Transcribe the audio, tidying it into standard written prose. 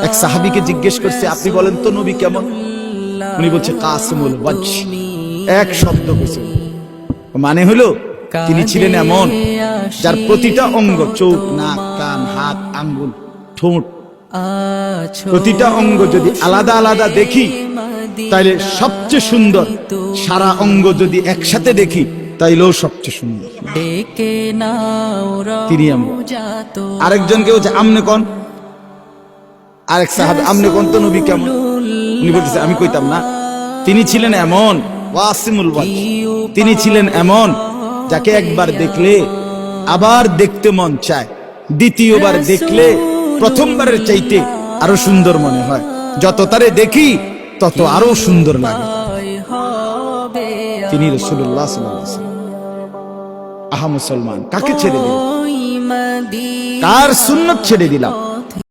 এক সাহাবীকে জিজ্ঞেস করছে, আপনি বলেন তো নবী কেমন? উনি বলছে কাসিমুল ওয়াজহ। এক শব্দ কইছে, মানে হলো তিনি ছিলেন এমন যার প্রতিটা অঙ্গ, চোখ, নাক, কান, হাত, আঙ্গুল, ঠোঁট, প্রতিটা অঙ্গ যদি আলাদা আলাদা দেখি তাইলে সবচেয়ে সুন্দর, সারা অঙ্গ যদি একসাথে দেখি তাইলেও সবচেয়ে সুন্দর। তিনি এমন। আরেকজনকে বলছে আমনে কোন, আরেক সাহাবী আমনে কোন তো নবী কেমন? উনি বলতেছে আমি কইতাম না, তিনি ছিলেন এমন ওয়াসিমুল ওয়াজহ, তিনি ছিলেন এমন যাকে একবার দেখলে আবার দেখতে মন চায়, দ্বিতীয়বার দেখলে প্রথমবারের চাইতে আরো সুন্দর মনে হয়, যত তারে দেখি তত আরো সুন্দর লাগে। তিনি রাসূলুল্লাহ সাল্লাল্লাহু আলাইহি ওয়াসাল্লাম। আহা মুসলমান, কাকে ছেড়ে দিলাম? কার সুন্নাত ছেড়ে দিলাম?